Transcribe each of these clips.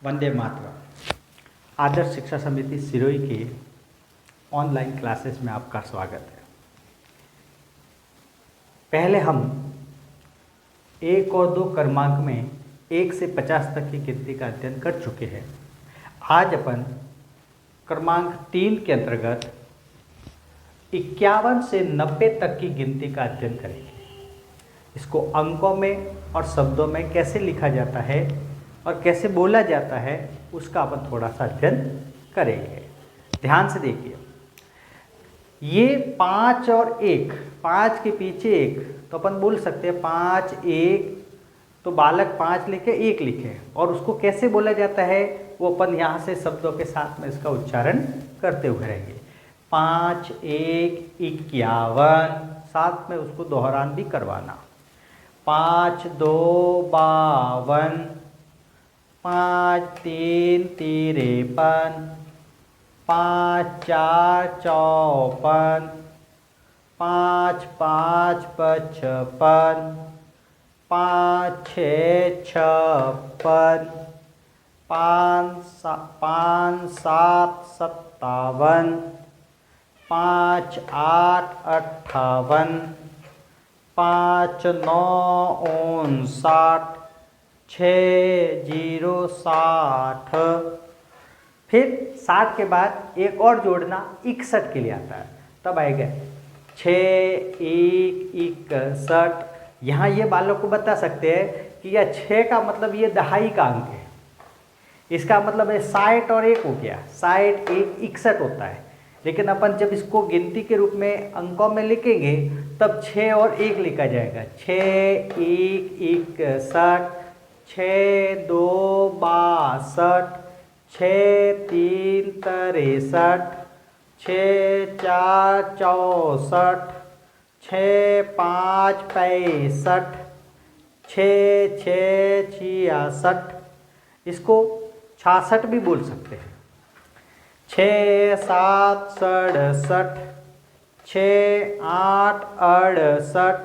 वंदे मातरम। आदर्श शिक्षा समिति सिरोही के ऑनलाइन क्लासेस में आपका स्वागत है। पहले हम 1 और 2 क्रमांक में 1 से 50 तक की गिनती का अध्ययन कर चुके हैं। आज अपन क्रमांक 3 के अंतर्गत 51 से 90 तक की गिनती का अध्ययन करेंगे। इसको अंकों में और शब्दों में कैसे लिखा जाता है और कैसे बोला जाता है उसका अपन थोड़ा सा अध्ययन करेंगे। ध्यान से देखिए, ये 5 और 1, 5 के पीछे 1, तो अपन बोल सकते हैं 5 1, तो बालक 5 लिखे 1 लिखे, और उसको कैसे बोला जाता है वो अपन यहाँ से शब्दों के साथ में इसका उच्चारण करते हुए रहेंगे। 5 1 51, साथ में उसको दोहरान भी करवाना। 5 2 52, 5 3 53, 5 4 54, 5 5 55, 5 6 56, 5 7 57, 5 8 58, 5 9 59, 6 0 60। फिर 60 के बाद एक और जोड़ना 61 के लिए आता है, तब आएगा 6 1 61। यहाँ ये बालों को बता सकते हैं कि यह 6 का मतलब ये दहाई का अंक है। इसका मतलब है 60 और 1 हो गया, 60 1 61 होता है। लेकिन अपन जब इसको गिनती के रूप में अंकों में लिखेंगे तब 6 और 1 लिखा जाएगा। 6 1 61, 6 2 62, 6 3 63, 6 4 64, 6 5 65, 6 6 66। इसको 66 भी बोल सकते हैं। 6 7 67, 6 8 68,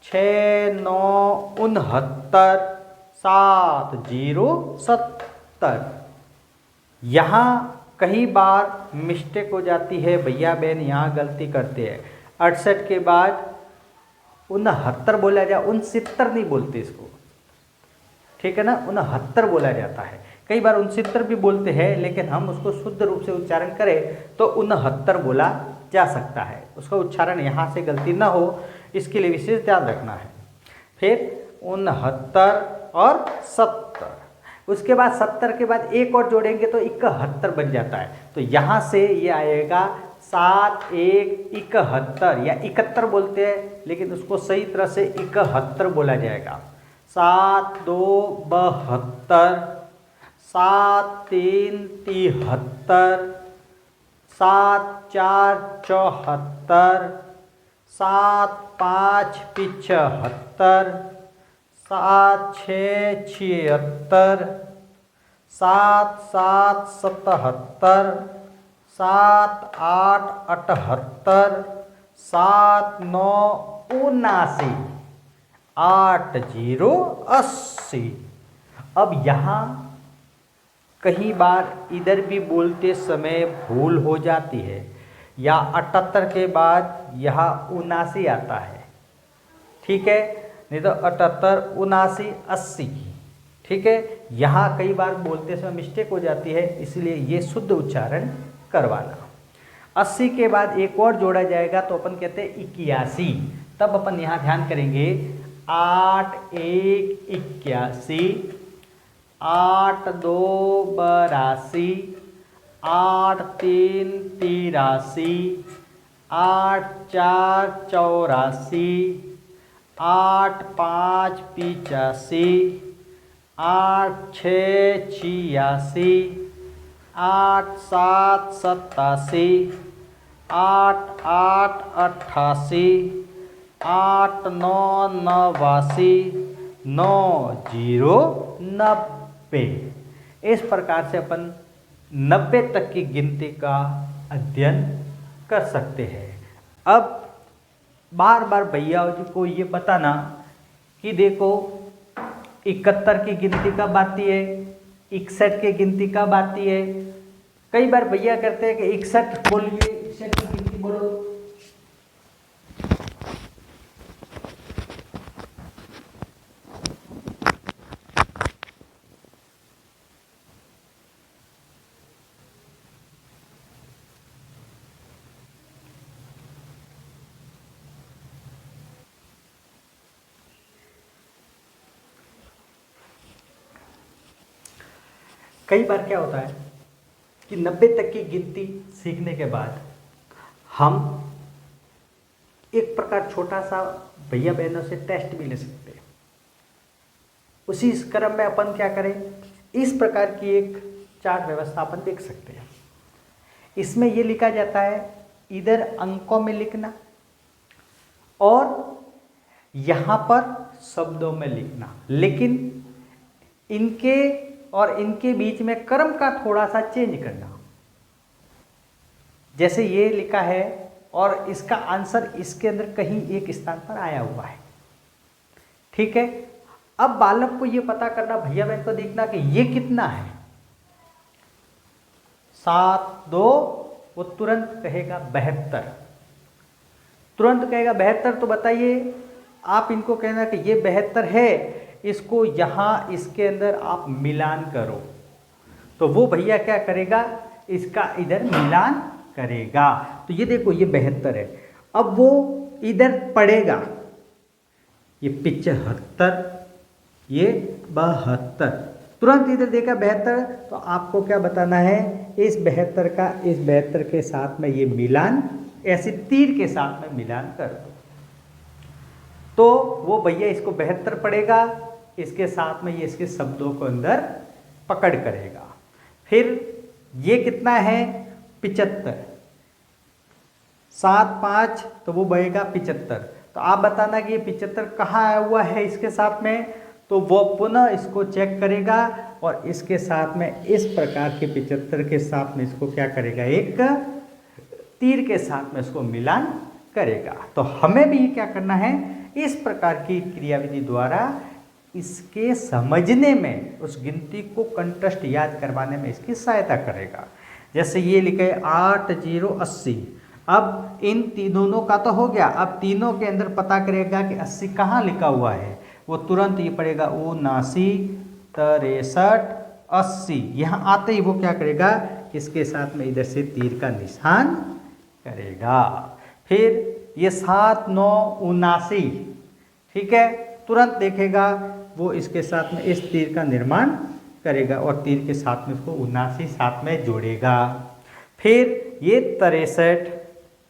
6 9 69, 7 0 70। यहाँ कई बार मिस्टेक हो जाती है, भैया बहन यहाँ गलती करते हैं। 68 के बाद 69 बोला जाए, 69 नहीं बोलते इसको, ठीक है ना, 69 बोला जाता है। कई बार 69 भी बोलते हैं, लेकिन हम उसको शुद्ध रूप से उच्चारण करें तो 69 बोला जा सकता है। उसका उच्चारण यहाँ से गलती ना हो, इसके लिए विशेष ध्यान रखना है। फिर 69 और 70, उसके बाद 70 के बाद एक और जोड़ेंगे तो 71 बन जाता है। तो यहाँ से ये आएगा 7 1 71, या 71 बोलते हैं, लेकिन उसको सही तरह से 71 बोला जाएगा। 7 2 72, 7 3 73, 7 4 74, 7 5 75, 7 6 76, 7 7 77, 7 8 78, 7 9 79, 8 0 80। अब यहाँ कई बार इधर भी बोलते समय भूल हो जाती है, या 78 के बाद यहाँ 79 आता है, ठीक है, नहीं तो 78 79 80, ठीक है। यहाँ कई बार बोलते समय मिस्टेक हो जाती है, इसलिए ये शुद्ध उच्चारण करवाना। 80 के बाद एक और जोड़ा जाएगा तो अपन कहते हैं 81। तब अपन यहाँ ध्यान करेंगे 8 1 81, 8 2 82, 8 3 83, 8 4 84, 8 5 85, 8 6 86, 8 7 87, 8 8 88, 8 9 89, 9 0 90। इस प्रकार से अपन 90 तक की गिनती का अध्ययन कर सकते हैं। अब बार बार भैया जी को ये बताना कि देखो 71 की गिनती कब आती है, 61 की गिनती कब आती है? कई बार भैया करते हैं कि 61 बोलिए, 61 की गिनती बोलो। कई बार क्या होता है कि 90 तक की गिनती सीखने के बाद हम एक प्रकार छोटा सा भैया बहनों से टेस्ट भी ले सकते हैं। उसी क्रम में अपन क्या करें, इस प्रकार की एक चार्ट व्यवस्था अपन देख सकते हैं। इसमें ये लिखा जाता है इधर अंकों में लिखना और यहाँ पर शब्दों में लिखना, लेकिन इनके और इनके बीच में क्रम का थोड़ा सा चेंज करना। जैसे ये लिखा है और इसका आंसर इसके अंदर कहीं एक स्थान पर आया हुआ है, ठीक है। अब बालक को ये पता करना, भैया बहन को देखना कि ये कितना है। 7 2, वो तुरंत कहेगा 72, तुरंत कहेगा 72। तो बताइए, आप इनको कहना कि ये 72 है, इसको यहाँ इसके अंदर आप मिलान करो। तो वो भैया क्या करेगा, इसका इधर मिलान करेगा। तो ये देखो ये 72 है। अब वो इधर पढ़ेगा, ये 75, ये 72, तुरंत इधर देखा 72। तो आपको क्या बताना है, इस 72 का इस 72 के साथ में ये मिलान, ऐसे तीर के साथ में मिलान कर दो। तो वो भैया इसको 72 पढ़ेगा, इसके साथ में ये इसके शब्दों को अंदर पकड़ करेगा। फिर ये कितना है, 75, 7 5, तो वो बनेगा 75। तो आप बताना कि ये 75 कहाँ आया हुआ है इसके साथ में। तो वो पुनः इसको चेक करेगा और इसके साथ में इस प्रकार के 75 के साथ में इसको क्या करेगा, एक तीर के साथ में इसको मिलान करेगा। तो हमें भी क्या करना है, इस प्रकार की क्रियाविधि द्वारा इसके समझने में, उस गिनती को कंठस्थ याद करवाने में इसकी सहायता करेगा। जैसे ये लिखे 8 0 80। अब इन दोनों का तो हो गया, अब तीनों के अंदर पता करेगा कि 80 कहाँ लिखा हुआ है। वो तुरंत ये पड़ेगा 79 63 80। यहाँ आते ही वो क्या करेगा, इसके साथ में इधर से तीर का निशान करेगा। फिर ये 7 9 79, ठीक है, तुरंत देखेगा वो इसके साथ में इस तीर का निर्माण करेगा और तीर के साथ में इसको 79 साथ में जोड़ेगा। फिर ये 63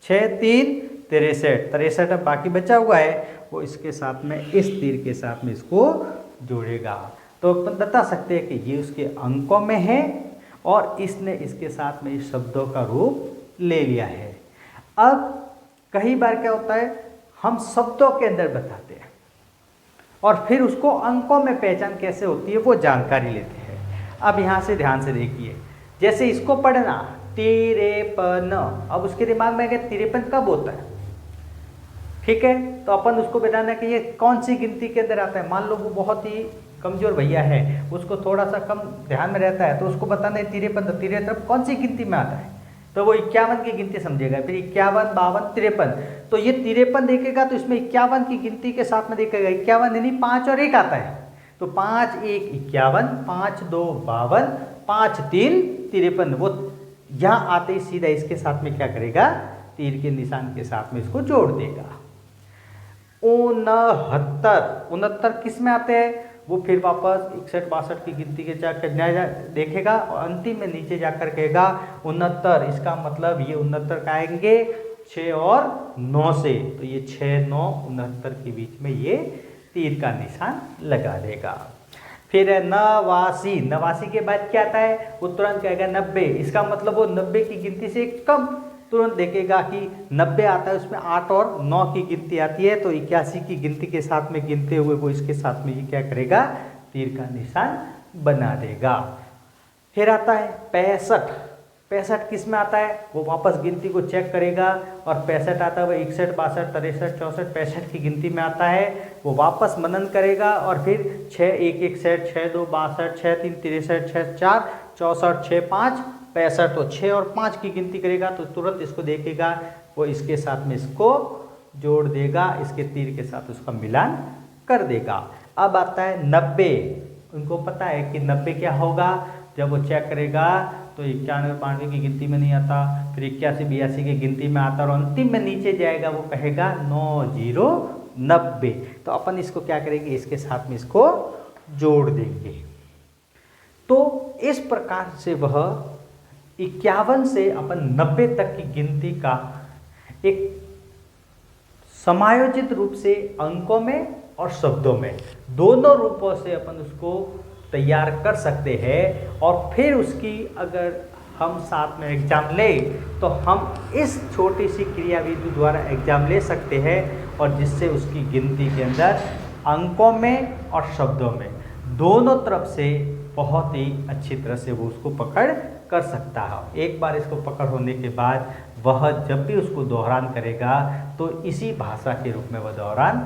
6 3 63, 63 अब बाकी बचा हुआ है, वो इसके साथ में इस तीर के साथ में इसको जोड़ेगा। तो अपन बता सकते हैं कि ये उसके अंकों में है और इसने इसके साथ में इस शब्दों का रूप ले लिया है। अब कई बार क्या होता है, हम शब्दों के अंदर बताते हैं और फिर उसको अंकों में पहचान कैसे होती है वो जानकारी लेते हैं। अब यहाँ से ध्यान से देखिए, जैसे इसको पढ़ना 53, अब उसके दिमाग में अगर 53 कब होता है, ठीक है, तो अपन उसको बताना कि ये कौन सी गिनती के अंदर आता है। मान लो वो बहुत ही कमजोर भैया है, उसको थोड़ा सा कम ध्यान में रहता है, तो उसको बताना है 53, 53 कौन सी गिनती में आता है, तो वो 51 की गिनती समझेगा। फिर 51 52 53, तो ये 53 देखेगा तो इसमें 51 की गिनती के साथ में देखेगा 51 यानी 5 और 1 आता है, तो 5 1 51, 5 2 52, 5 3 53। वो यहाँ आते ही सीधा इसके साथ में क्या करेगा, तीर के निशान के साथ में इसको जोड़ देगा। 69 किस में आते हैं, वो फिर वापस 61 62 की गिनती के जाकर देखेगा और अंतिम में नीचे जाकर कहेगा 69। इसका मतलब ये 69 का आएंगे 6 और 9 से, तो ये 6 9 69 के बीच में ये तीर का निशान लगा देगा। फिर है 89, 89 के बाद क्या आता है, वो तुरंत कहेगा 90। इसका मतलब वो 90 की गिनती से कम, तुरंत देखेगा कि 90 आता है, उसमें 8 और 9 की गिनती आती है, तो 81 की गिनती के साथ में गिनते हुए वो इसके साथ में ये क्या करेगा, तीर का निशान बना देगा। फिर आता है 65, 65 किस में आता है, वो वापस गिनती को चेक करेगा और 65 आता है, वो 61, 62, 63, 64, 65 की गिनती में आता है, वो वापस मनन करेगा और फिर 6 1 1 61, 6 2 62, 6 3 63, 6 4 64, 6 5 65, तो 6 और 5 की गिनती करेगा तो तुरंत इसको देखेगा, वो इसके साथ में इसको जोड़ देगा, इसके तीर के साथ उसका मिलान कर देगा। अब आता है 90, उनको पता है कि 90 क्या होगा, जब वो चेक करेगा तो 91 92 की गिनती में नहीं आता, फिर 81 82 की गिनती में आता और अंतिम में नीचे जाएगा, वो कहेगा 90। तो अपन इसको क्या करेंगे, इसके साथ में इसको जोड़ देंगे। तो इस प्रकार से वह 51 से अपन 90 तक की गिनती का एक समायोजित रूप से अंकों में और शब्दों में दोनों रूपों से अपन उसको तैयार कर सकते हैं। और फिर उसकी अगर हम साथ में एग्जाम ले तो हम इस छोटी सी क्रियाविधि द्वारा एग्जाम ले सकते हैं, और जिससे उसकी गिनती के अंदर अंकों में और शब्दों में दोनों तरफ से बहुत ही अच्छी तरह से वो उसको पकड़ कर सकता है। एक बार इसको पकड़ होने के बाद वह जब भी उसको दोहरान करेगा तो इसी भाषा के रूप में वह दोहरान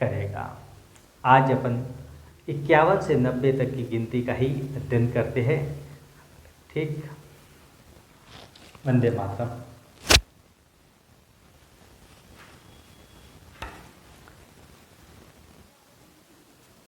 करेगा। आज अपन 51 से 90 तक की गिनती का ही अध्ययन करते हैं। ठीक, वंदे मातरम।